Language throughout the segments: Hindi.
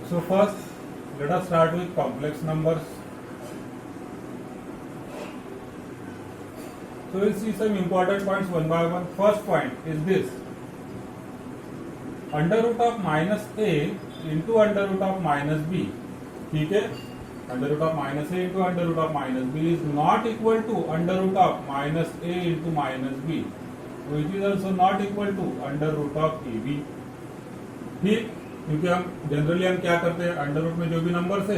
So first, let us start with complex numbers. So we'll see some important points one by one. First point is this: under root of minus a into under root of minus b. ठीक है, under root of minus a into under root of minus b is not equal to under root of minus a into minus b, which is also not equal to under root of ab. ठीक, क्योंकि हम जनरली क्या करते हैं, अंडर रूट में जो भी नंबर है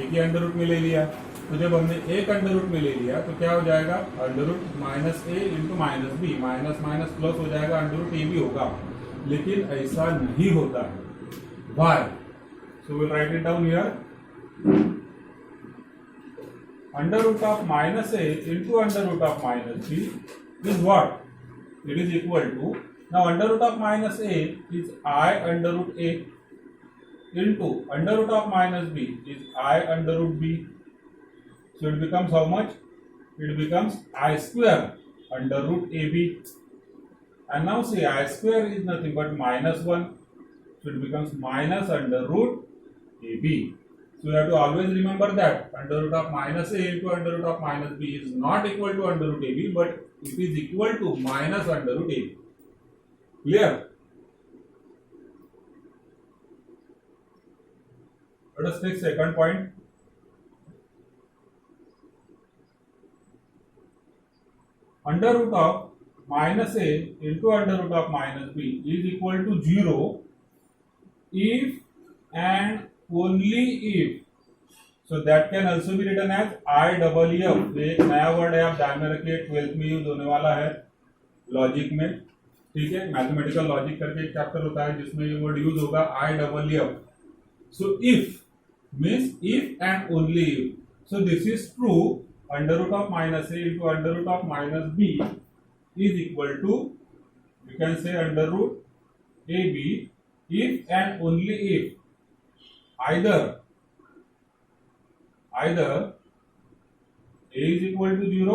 एक ही अंडर रूट में ले लिया। तो जब हमने एक अंडर रूट में ले लिया तो क्या हो जाएगा, under root minus a into minus b, minus minus plus हो जाएगा, अंडर रूट ए भी होगा। लेकिन ऐसा नहीं होता है। Why? So will write it down here. Under root of minus a into under root of minus b is what? It is equal to, now under root of minus a is I under root a into under root of minus b is I under root b. So it becomes how much? It becomes I square under root ab. And now see, I square is nothing but minus 1. So it becomes minus under root ab. So you have to always remember that under root of minus a into under root of minus b is not equal to under root ab, but it is equal to minus under root ab. Clear? Let us take second point. Under root of minus a into under root of minus b is equal to 0 if and only if. So that can also be written as IEEF. एक नया वर्ड है, आप ध्यान में रखिए, 12th में यूज होने वाला है लॉजिक में। ठीक है, मैथमेटिकल लॉजिक करके एक चैप्टर होता है जिसमें ये वर्ड यूज होगा, IEEF. So if means if and only if. So this is true, under root of minus a into under root of minus b is equal to, you can say under root a b if and only if either a is equal to 0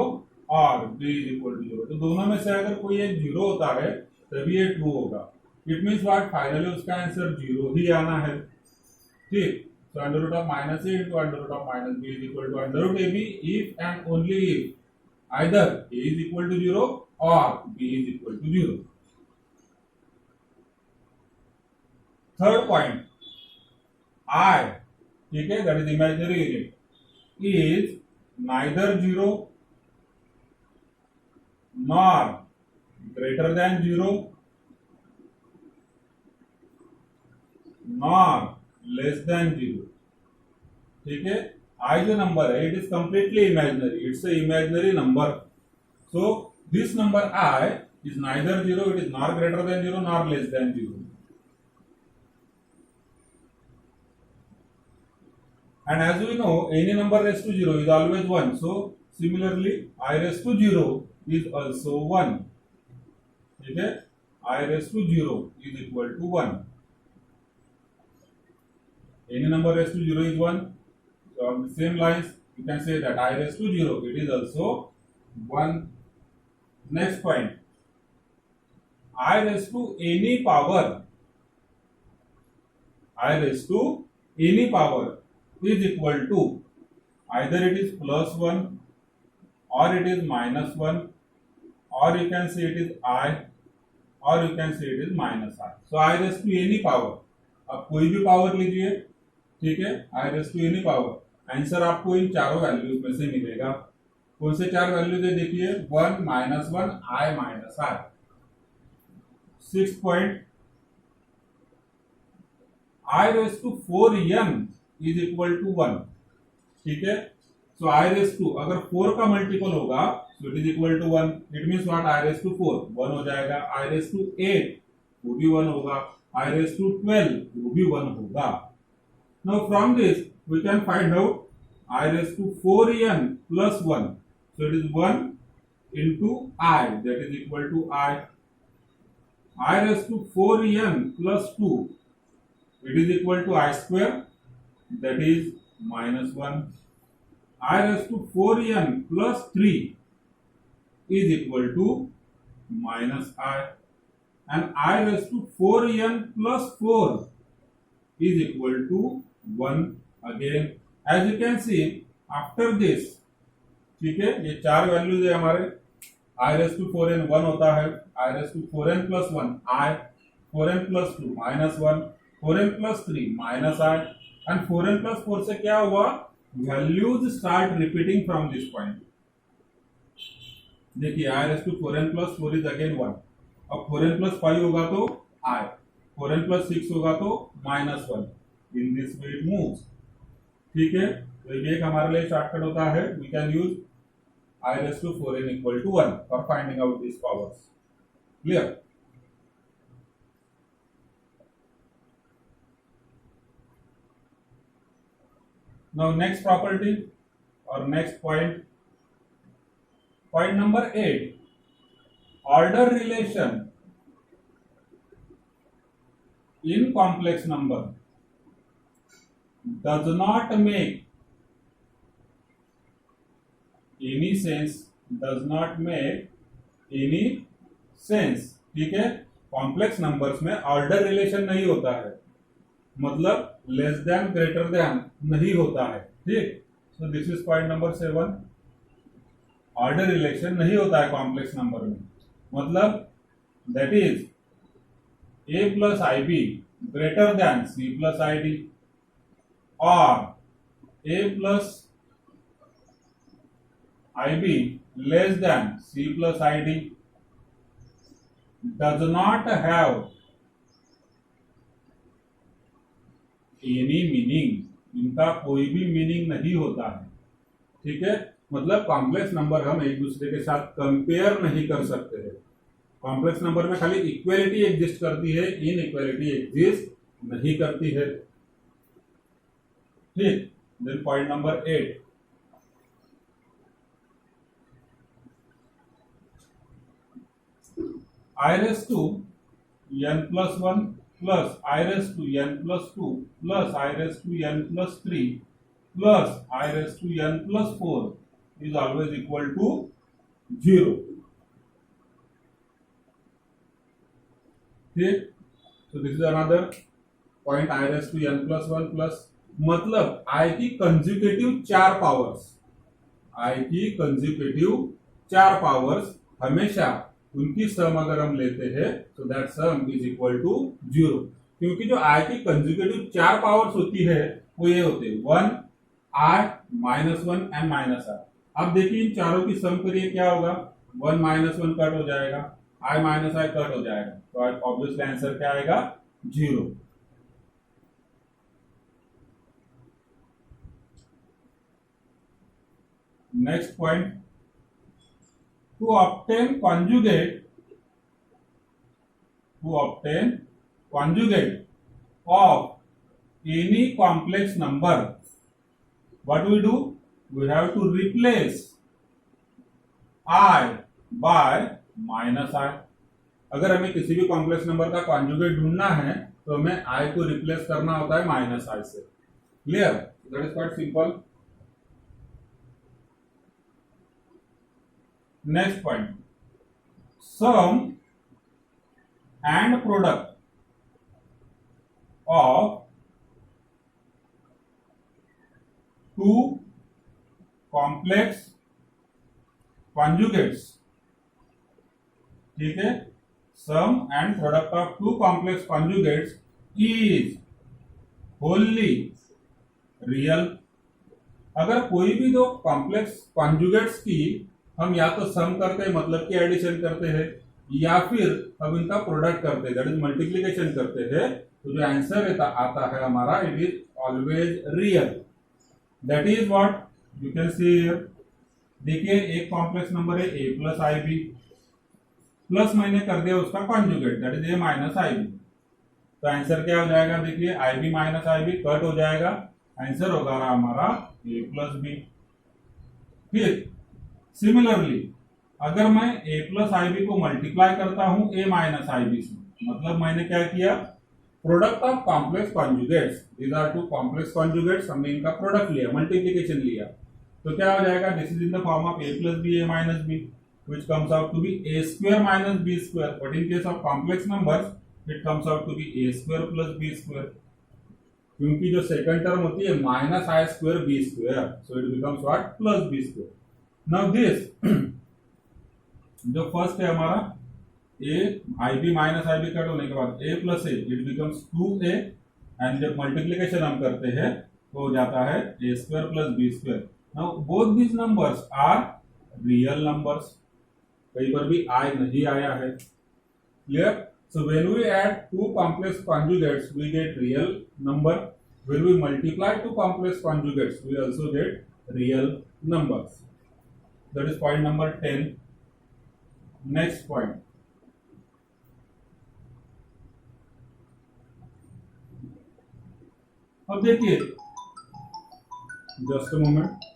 और b is equal to 0. तो दोनों में से अगर कोई एक 0 होता है तभी ये ट्रू होगा. It means what? फाइनली उसका आंसर 0 ही आना है. ठीक, so under root of minus a into under root of minus b is equal to under root ab if and only if either a is equal to 0 or b is equal to 0. Third point, I, ठीक है, that is imaginary unit, is neither 0 nor greater than 0 nor less than 0. ठीक है, I जो नंबर है, it is completely imaginary, it's a imaginary number. So this number I is neither 0, it is nor greater than 0 nor less than 0. And as we know, any number raised to 0 is always 1. So similarly, I raised to 0 is also 1. ठीक है, I raised to 0 is equal to 1. Any number raised to 0 is 1. So on the same lines, you can say that I raised to 0, it is also 1. Next point, I raised to any power. I raised to any power is equal to either it is plus 1 or it is minus 1 or you can say it is I or you can say it is minus I. So I raised to any power. अब कोई भी पावर लीजिए, ठीक है, I raised to any power. Answer आपको इन चारों वैल्यूज में से मिलेगा. कौन से चार वैल्यूज है देखिए, 1 minus 1 I minus I. 6 point, I raised to 4n is equal to 1. ठीक है, so I raised to अगर 4 का मल्टीपल होगा so it is equal to 1. It means what? I raised to 4 1 हो जाएगा. I raised to 8 वो भी 1 होगा. I raised to 12 वो भी 1 होगा. Now from this we can find out I raised to 4n plus 1. So it is 1 into I, that is equal to I. I raised to 4n plus 2, it is equal to I square, that is minus 1. I raised to 4n plus 3 is equal to minus I. And I raised to 4n plus 4 is equal to 1 again. As you can see after this, ठीक है, ये चार वैल्यूज है हमारे, i raised to 4n 1 होता है, i raised to 4n plus 1 i, 4n plus 2 minus 1, 4n plus 3 minus i, and 4n plus 4 से क्या हुआ, values start repeating from this point. देखिए i raised to 4n plus 4 is again 1. अब 4n plus 5 होगा तो i, 4n plus 6 होगा तो minus 1. In this way it moves. ठीक है, तो ये एक हमारे लिए शॉर्टकट होता है. We can use i raised to 4n equal to 1 for finding out these powers. Clear? Now next property or next point. Point number 8. Order relation in complex number does not make any sense. Does not make any sense. ठीक है, कॉम्प्लेक्स नंबर्स में ऑर्डर रिलेशन नहीं होता है, मतलब लेस देन ग्रेटर देन नहीं होता है. ठीक, सो this is point number 7. Order relation नहीं होता है कॉम्प्लेक्स नंबर में, मतलब that is a plus i be greater than c plus I D, और a plus i be less than c plus I D does not have any meaning. इनका कोई भी मीनिंग नहीं होता है. ठीक है, मतलब कॉम्प्लेक्स नंबर हम एक दूसरे के साथ कंपेयर नहीं कर सकते हैं. कॉम्प्लेक्स नंबर में खाली इक्वेलिटी एग्जिस्ट करती है, इनइक्वालिटी एग्जिस्ट नहीं करती है. ठीक, then point number 8. i raised to n plus 1 plus i raised to n plus 2 plus i raised to n plus 3 plus i raised to n plus 4 is always equal to 0. ठीक, so this is another point. i raised to n plus 1 plus, मतलब i की कंज्यूकेटिव 4 पावर्स, i की कंज्यूकेटिव 4 पावर्स हमेशा उनकी सम अगर हम लेते हैं तो that sum is equal to 0. क्योंकि जो i की कंज्यूकेटिव 4 पावर्स होती है वो ये होते हैं 1, i, -1 एंड -i. अब देखिए इन चारों की सम करिए, क्या होगा, 1 -1 कट हो जाएगा, i -i कट हो जाएगा, तो ऑब्वियसली आंसर क्या आएगा, 0. Next point. To obtain conjugate of any complex number, what we do, we have to replace i by -i. अगर हमें किसी भी कॉम्प्लेक्स नंबर का कॉन्जुगेट ढूंढना है तो हमें i को रिप्लेस करना होता है -i से. Clear? That is quite simple. Next point. Sum and product of two complex conjugates. ठीक है, sum and product of two complex conjugates is wholly real. अगर कोई भी दो कॉम्प्लेक्स कॉन्जुगेट्स की हम या तो सम करते हैं, मतलब कि एडिशन करते हैं, या फिर हम इनका प्रोडक्ट करते हैं, दैट इज मल्टीप्लिकेशन करते हैं, तो जो आंसर आता है हमारा, it is always real. That is what you can see here. देखिए एक कॉम्प्लेक्स नंबर है a plus i b, plus मैंने कर दिया उसका conjugate, that is a minus i b. तो आंसर क्या हो जाएगा, देखिए i b minus i b cut हो जाएगा, आंसर होगा हमारा a प्लस बी. ठीक, सिमिलरली अगर मैं a प्लस आई बी को मल्टीप्लाई करता हूं a माइनस आई बी से, मतलब मैंने क्या किया, product of complex conjugates, these are two complex conjugates, हमने इनका प्रोडक्ट लिया, मल्टीप्लिकेशन लिया, तो क्या हो जाएगा, this is in the form of a plus b a minus b, which comes out to be a square minus b square. But in case of complex numbers it comes out to be a square plus b square. क्योंकि जो सेकंड टर्म होती है minus i square b square, so it becomes what plus b square. Now this जो फर्स्ट है हमारा a i b minus i b cut होने के बाद a plus a it becomes 2a, and जब मल्टीप्लीकेशन हम करते हैं तो हो जाता है a square plus b square. Now both these numbers are real numbers. कहीं पर भी आई नहीं आया है. Clear? So when we add two complex conjugates, we get real number. When we multiply two complex conjugates, we also get real numbers. That is point number 10. Next point. अब देखिए, just a moment.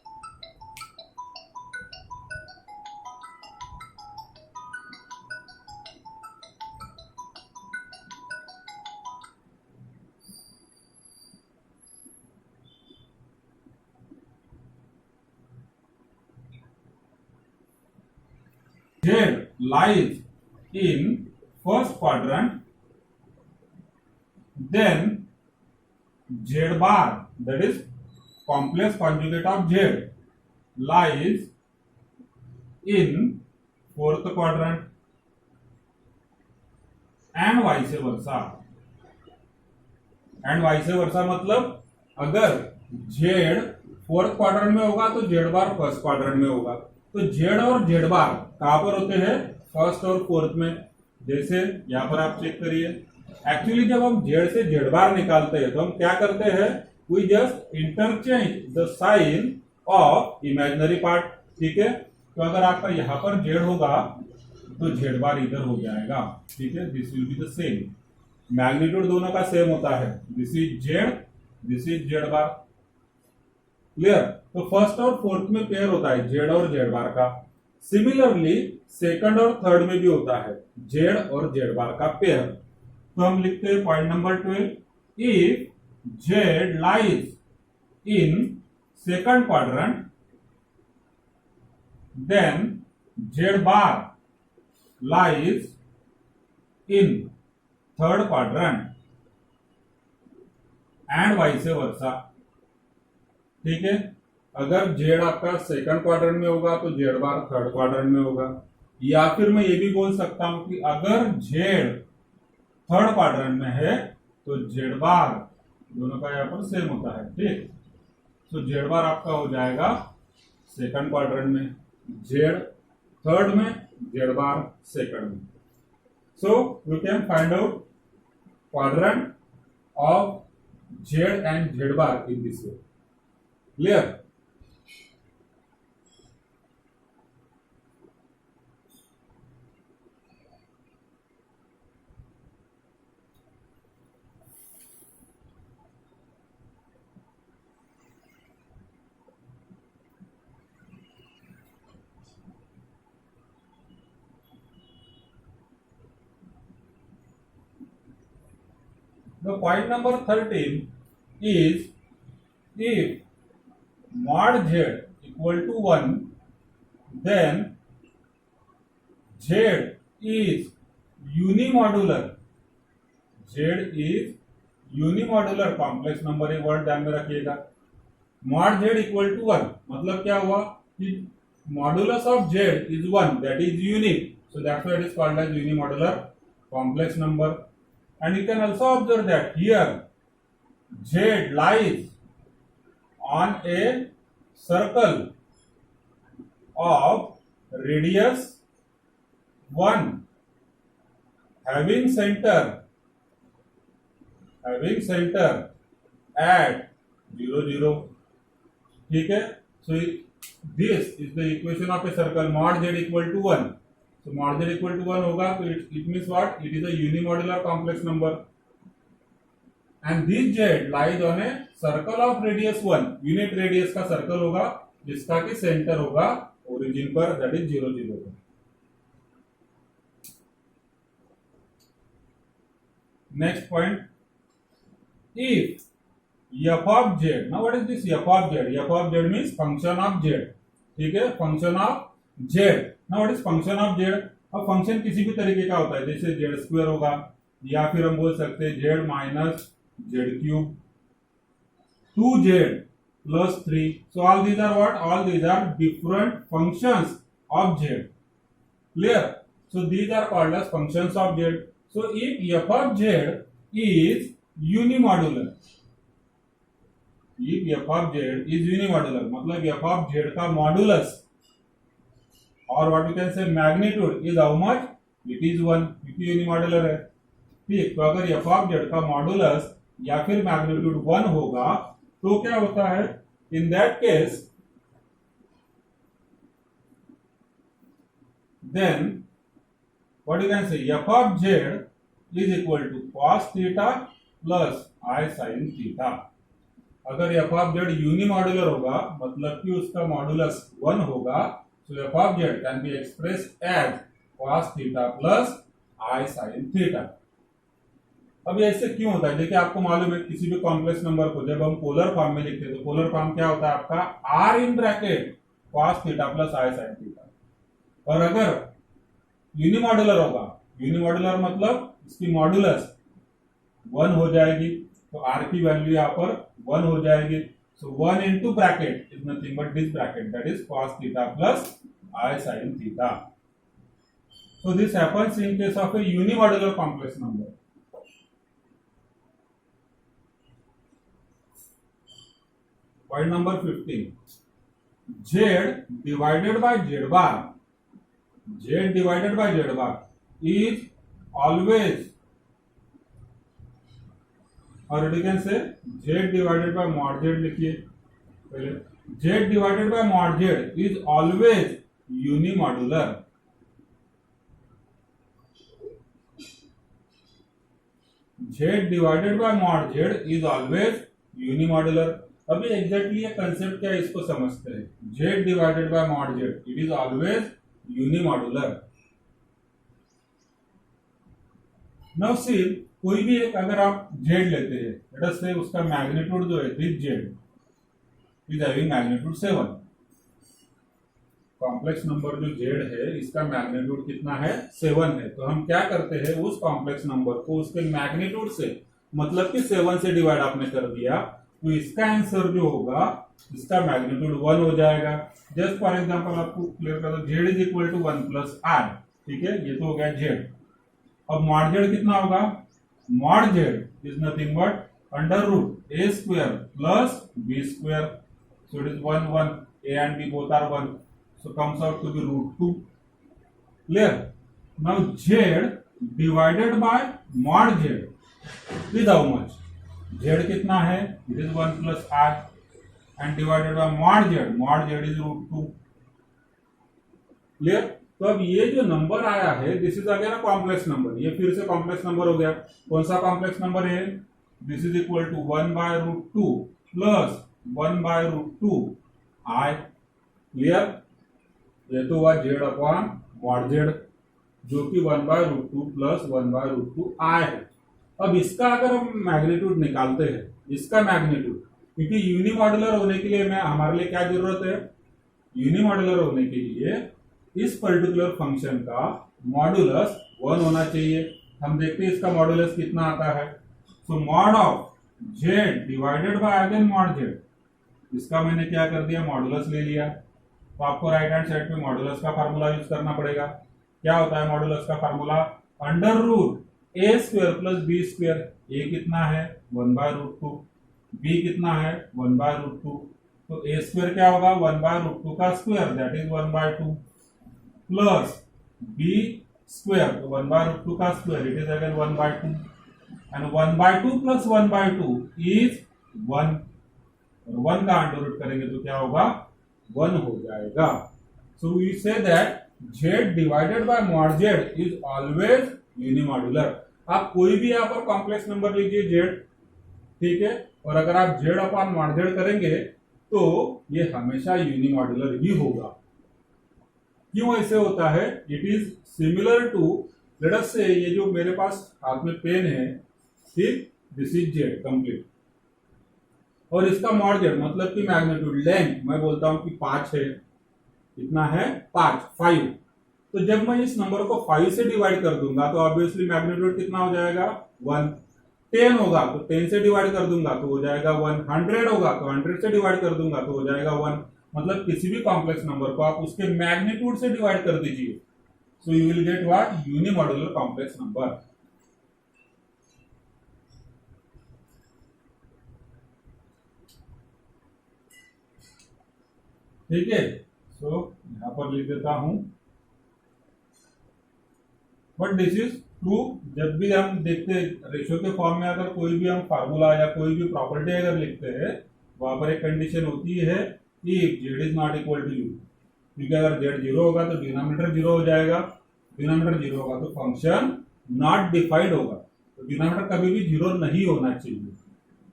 Z lies in first quadrant, then Z bar, that is complex conjugate of Z, lies in fourth quadrant, and vice versa. And vice वर्सा मतलब अगर Z फोर्थ क्वाड्रेंट में होगा तो Z बार फर्स्ट क्वाड्रेंट में होगा. तो Z और Z बार कहां पर होते हैं? फर्स्ट और फोर्थ में. जैसे यहां पर आप चेक करिए, एक्चुअली जब हम Z से Z बार निकालते हैं तो हम क्या करते हैं? We just interchange the sign of imaginary part. ठीक है, तो अगर आपका यहां पर Z होगा तो Z बार इधर हो जाएगा. ठीक है, this will be the same. Magnitude दोनों का सेम होता है. This is Z, this is Z bar. Clear? तो फर्स्ट और फोर्थ में पेयर होता है Z और Z बार का. सिमिलरली सेकंड और थर्ड में भी होता है Z और Z बार का पेयर. तो हम लिखते हैं point number 12, if Z lies in second quadrant then Z bar lies in third quadrant and vice versa. ठीक है, अगर Z आपका सेकंड क्वाड्रेंट में होगा तो Z बार थर्ड क्वाड्रेंट में होगा. या फिर मैं ये भी बोल सकता हूं कि अगर Z थर्ड क्वाड्रेंट में है तो Z बार दोनों का यहां पर सेम होता है. ठीक, तो Z बार आपका हो जाएगा सेकंड क्वाड्रेंट में, Z थर्ड में, Z बार सेकंड में. So we can find out quadrant of Z and Z bar in this way. Clear? The point number 13 is if mod Z equal to 1, then Z is unimodular. Z is unimodular. Complex number एक वर्ड ध्यान में रखिएगा. mod Z equal to 1 मतलब क्या हुआ कि modulus of Z is 1, that is unique. So that's why it is called as unimodular complex number. And you can also observe that here Z lies on a circle of radius 1 having center at 0 0. ठीक है, so this is the equation of a circle. Mod Z equal to 1. So mod Z equal to 1 होगा तो it means what? It is a unimodular complex number. And this Z lies on a circle of radius 1. Unit radius का सर्कल होगा जिसका कि सेंटर होगा ओरिजिन पर, that is 0 0 पर. Next point, if f of Z. Now what is this f of Z? f of Z means function of Z. ठीक है, function of Z. Now what is function of Z? अब फंक्शन किसी भी तरीके का होता है, जैसे Z स्क्वायर होगा या फिर हम बोल सकते हैं Z minus Z cube. 2z plus 3. So all these are what? All these are different functions of z. Clear? So these are called as functions of z. So if f of z is unimodular, if f of z is unimodular, मतलब f of z का मॉडुलस और what you can say magnitude is how much? It is 1, क्योंकि यूनिमॉडुलर है. ठीक, तो अगर f of z का मॉडुलस या फिर मैग्नीट्यूड 1 होगा तो क्या होता है? In that case then what you can say f of z is equal to cos theta plus I sin theta. अगर f of z यूनिमॉड्यूलर होगा मतलब कि उसका मॉडुलस 1 होगा, so f of z can be expressed as cos theta plus I sin theta. अब ये ऐसे क्यों होता है? देखिए आपको मालूम है किसी भी कॉम्प्लेक्स नंबर को जब हम पोलर फॉर्म में लिखते हैं तो पोलर फॉर्म क्या होता है आपका r in bracket cos theta plus I sin theta. और अगर यूनिमॉड्यूलर होगा, यूनिमॉड्यूलर मतलब इसकी मॉडुलस 1 हो जाएगी, तो r की वैल्यू यहाँ पर 1 हो जाएगी. So 1 into bracket is nothing but this bracket, that is cos theta plus I sin theta. So this happens in case of a unimodular complex number. Point number 15. Z divided by Z bar. Z divided by Z bar is always, or you can say Z divided by mod Z लिखिए पहले. Z divided by mod Z is always unimodular. Z divided by mod Z is always unimodular. अभी एग्जैक्टली ये कंसेप्ट क्या है इसको समझते हैं. z divided by mod z, it is always unimodular. Now see, कोई भी एक अगर आप z लेते हैं, लेट अस से उसका मैग्नीट्यूड जो है this z is having magnitude 7. Complex number जो z है इसका मैग्नीट्यूड कितना है? 7 है. तो हम क्या करते हैं, उस कॉम्प्लेक्स नंबर को उसके मैग्नीट्यूड से मतलब कि 7 से डिवाइड आपने कर दिया, तो इसका आंसर जो होगा इसका मैग्नीट्यूड 1 हो जाएगा. जस्ट फॉर एग्जांपल आपको क्लियर कर दो, z is equal to 1 plus r. ठीक है, ये तो हो गया z. अब मॉड z कितना होगा? Mod z is nothing but under root a square plus b square. So it is 1 1, a and b both are 1, so comes out to be root 2. Clear? Now z divided by mod z is how much? z कितना है? It is 1 plus r and divided by mod z is root 2. Clear? तो अब ये जो नंबर आया है this is again a complex number. ये फिर से कॉम्प्लेक्स नंबर हो गया. कौन सा कॉम्प्लेक्स नंबर है? This is equal to 1 by root 2 plus 1 by root 2 i. Clear? ये तो हुआ z अपॉन मॉड z जो कि 1 by root 2 plus 1 by root 2 i है. अब इसका अगर हम मैग्नीट्यूड निकालते हैं, इसका मैग्नीट्यूड, क्योंकि यूनिमॉड्यूलर होने के लिए हमारे लिए क्या जरूरत है? यूनिमॉड्यूलर होने के लिए इस पर्टिकुलर फंक्शन का मॉडुलस 1 होना चाहिए. हम देखते हैं इसका मॉडुलस कितना आता है. So mod of z divided by again mod z, इसका मैंने क्या कर दिया? मॉडुलस ले लिया. तो आपको राइट हैंड साइड पे मॉडुलस का फार्मूला यूज करना पड़ेगा. क्या होता है मॉडुलस का formula? Under root a square plus b square. a कितना है? 1 बाय रूट 2. b कितना है? 1 बाय रूट 2. तो a स्क्वायर क्या होगा? 1 बाय रूट 2 का square, that is 1 by 2 plus b square, तो 1 बाय रूट 2 का square, it is again 1 by 2 and 1 by 2 plus 1 by 2 is 1. और 1 का अंडर रूट करेंगे तो क्या होगा? 1 हो जाएगा. So we say that z divided by mod z is always unimodular. आप कोई भी यहाँ पर कॉम्प्लेक्स नंबर लीजिए z, ठीक है, और अगर आप z अपॉन मॉड z करेंगे तो ये हमेशा यूनिमॉड्यूलर ही होगा. क्यों ऐसे होता है? It is similar to, let us say ये जो मेरे पास हाथ में पेन है, ठीक, दिस इज z कंप्लीट, और इसका मॉड z मतलब कि मैग्नीट्यूड लेंथ मैं बोलता हूं कि 5 है. कितना है? 5. तो जब मैं इस नंबर को 5 से डिवाइड कर दूंगा तो ऑब्वियसली मैग्नीट्यूड कितना हो जाएगा? 1. 10 होगा तो 10 से डिवाइड कर दूंगा तो हो जाएगा 1, 100 होगा तो 100 से डिवाइड कर दूंगा तो हो जाएगा 1। मतलब किसी भी कॉम्प्लेक्स नंबर को आप उसके मैग्नीट्यूड से डिवाइड कर दीजिए, so you will get what, unimodular complex number. ठीक है, सो यहां पर लिख देता हूं, बट दिस इज ट्रू जब भी हम देखते हैं रेशियो के फॉर्म में, अगर कोई भी हम फार्मूला या कोई भी प्रॉपर्टी अगर लिखते हैं, वहां पर एक कंडीशन होती है कि Z is not equal to u, क्योंकि अगर जेड जीरो होगा तो डिनोमिनेटर जीरो हो जाएगा, डिनोमिनेटर जीरो होगा तो फंक्शन नॉट डिफाइंड होगा, तो डिनोमिनेटर कभी भी जीरो नहीं होना चाहिए।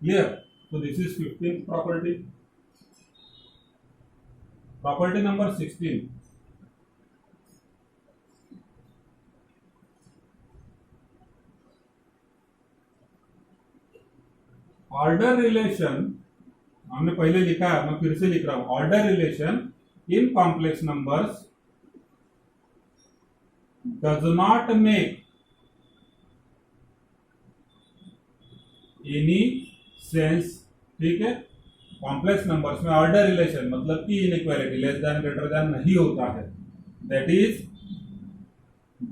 क्लियर? तो this is 15th property. Property number 16, order relation. हमने पहले लिखा है, मैं फिर से लिख रहा हूं, order relation in complex numbers does not make any sense. ठीक है, कॉम्प्लेक्स नंबर्स में ऑर्डर रिलेशन मतलब कि inequality less than greater then नहीं होता है। That is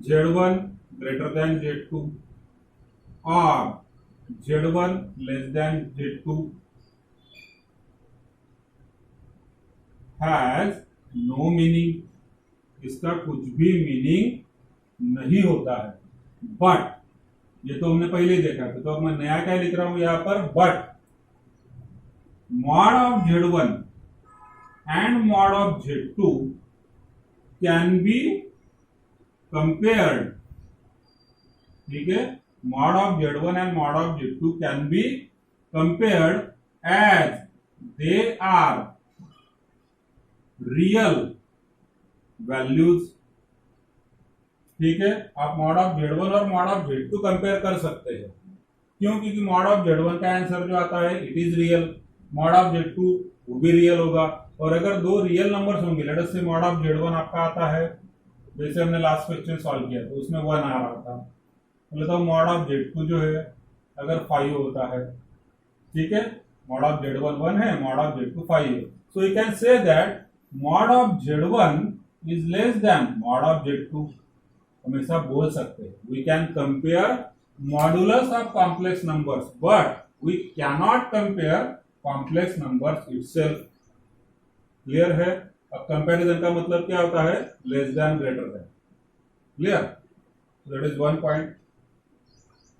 Z1 greater than Z2 और Z1 less than Z2 has no meaning. इसका कुछ भी मीनिंग नहीं होता है। बट ये तो हमने पहले ही देखा, तो अब मैं नया क्या लिख रहा हूं यहां पर, but mod of Z1 and mod of Z2 can be compared। ठीक है, mod of Z1 and mod of Z2 can be compared as they are real values। ठीक है, आप mod of Z1 और mod of Z2 कंपेयर कर सकते हैं। क्यों? क्योंकि mod of Z1 का आंसर जो आता है it is real, mod of Z2 वो भी रियल होगा। और अगर दो रियल नंबर्स होंगे, लेट अस से mod of Z1 आपका आता है, जैसे हमने लास्ट क्वेश्चन सॉल्व किया तो उसमें 1 आ रहा था, तो mod of Z2 जो है अगर 5 होता है, ठीक है, mod of Z1 1 है, mod of Z2 5 है, so you can say that mod of Z1 is less than mod of Z2। हमेशा बोल सकते हैं, we can compare modulus of complex numbers but we cannot compare complex numbers itself. Clear है? अब कंपैरिजन का मतलब क्या होता है, less than greater than. Clear? That is one point.